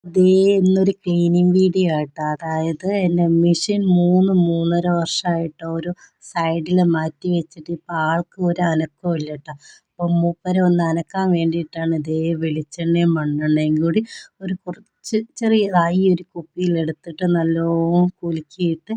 ദേ ഇന്നൊരു cleaning video ആട്ടോ. അതായത് എൻ്റെ മെഷീൻ 3-3.5 വർഷമായിട്ട് ഒരു സൈഡിൽ മാറ്റി വെച്ചിട്ട് ഇപ്പം ആൾക്ക് ഒരു അനക്കവും ഇല്ല കേട്ടോ. അപ്പം മൂപ്പരെ ഒന്ന് അനക്കാൻ വേണ്ടിയിട്ടാണ് ഇതേ വെളിച്ചെണ്ണയും മണ്ണെണ്ണയും കൂടി കുറച്ച് ചെറിയതായി ഒരു കുപ്പിയിലെടുത്തിട്ട് നല്ലോണം കുലുക്കിയിട്ട്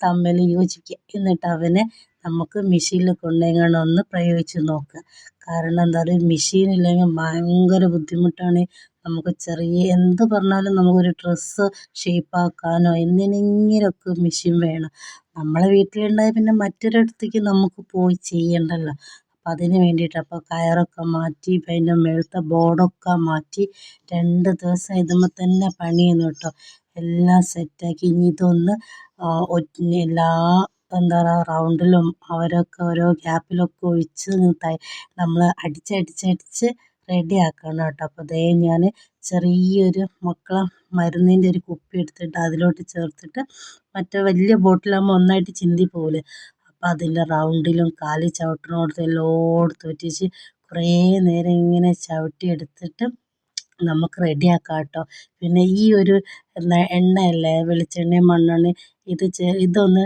തമ്മിൽ യോജിക്കുക. എന്നിട്ട് അവനെ നമുക്ക് മെഷീനിൽ കൊണ്ടുപോയി ഒന്ന് പ്രയോഗിച്ച് നോക്കുക. കാരണം എന്താ പറയുക, മെഷീൻ ഇല്ലെങ്കിൽ ഭയങ്കര ബുദ്ധിമുട്ടാണ്. നമുക്ക് ചെറിയ എന്ത് പറഞ്ഞാലും നമുക്കൊരു ഡ്രസ്സ് ഷേപ്പാക്കാനോ എന്തിനെങ്കിലുമൊക്കെ മെഷീൻ വേണം. നമ്മളെ വീട്ടിലുണ്ടായ പിന്നെ മറ്റൊരിടത്തേക്ക് നമുക്ക് പോയി ചെയ്യണ്ടല്ലോ. അപ്പം അതിന് വേണ്ടിയിട്ട് അപ്പോൾ കയറൊക്കെ മാറ്റി അതിൻ്റെ മേളത്തെ ബോർഡൊക്കെ മാറ്റി 2 ദിവസം ഇതുമ്പോൾ തന്നെ പണിയുന്നു കേട്ടോ. എല്ലാം സെറ്റാക്കി. ഇനി ഇതൊന്ന് എല്ലാ എന്താ പറയുക റൗണ്ടിലും അവരൊക്കെ ഓരോ ഗ്യാപ്പിലൊക്കെ ഒഴിച്ച് നമ്മൾ അടിച്ചടിച്ചടിച്ച് റെഡി ആക്കണം കേട്ടോ. അപ്പോൾ അതേ ഞാൻ ചെറിയൊരു മക്കളെ മരുന്നിൻ്റെ ഒരു കുപ്പി എടുത്തിട്ട് അതിലോട്ട് ചേർത്തിട്ട് മറ്റേ വലിയ ബോട്ടിലാകുമ്പോൾ ഒന്നായിട്ട് ചിന്തി പോകില്ലേ. അപ്പോൾ അതിൻ്റെ റൗണ്ടിലും കാല് ചവിട്ടണോടത്തും എല്ലായിടത്തും ഒറ്റിച്ച് കുറേ നേരം ഇങ്ങനെ ചവിട്ടി എടുത്തിട്ട് നമുക്ക് റെഡിയാക്കാം കേട്ടോ. പിന്നെ ഈ ഒരു എണ്ണയല്ലേ, വെളിച്ചെണ്ണയും മണ്ണെണ്ണയും, ഇതൊന്ന്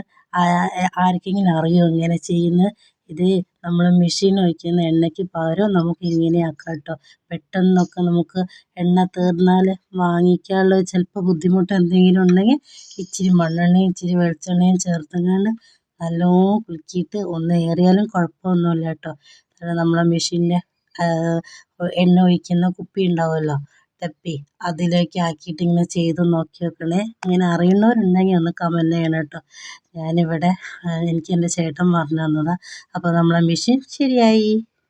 ആർക്കെങ്കിലും അറിയുമോ ഇങ്ങനെ ചെയ്യുന്നത്? ഇത് നമ്മൾ മെഷീൻ ഒഴിക്കുന്ന എണ്ണയ്ക്ക് പകരം നമുക്ക് ഇങ്ങനെ ആക്കാം കേട്ടോ. പെട്ടെന്നൊക്കെ നമുക്ക് എണ്ണ തീർന്നാൽ വാങ്ങിക്കാനുള്ള ചിലപ്പോൾ ബുദ്ധിമുട്ട് എന്തെങ്കിലും ഉണ്ടെങ്കിൽ ഇച്ചിരി മണ്ണെണ്ണയും ഇച്ചിരി വെളിച്ചെണ്ണയും ചേർത്തങ്ങാണ്ട് നല്ലോണം കുലുക്കിയിട്ട് ഒന്ന് ഏറിയാലും കുഴപ്പമൊന്നുമില്ല കേട്ടോ. നമ്മളെ മെഷീൻ്റെ എണ്ണ ഒഴിക്കുന്ന കുപ്പി ഉണ്ടാവുമല്ലോ, ഡപ്പി, അതിലേക്ക് ആക്കിയിട്ട് ഇങ്ങനെ ചെയ്ത് നോക്കി നോക്കണേ. ഇങ്ങനെ അറിയുന്നവരുണ്ടെങ്കിൽ ഒന്ന് കമൻറ്റ് ചെയ്യണം കേട്ടോ. ഞാനിവിടെ എനിക്ക് എൻ്റെ ചേട്ടൻ പറഞ്ഞു തന്നതാണ്. അപ്പോൾ നമ്മളെ മെഷീൻ ശരിയായി.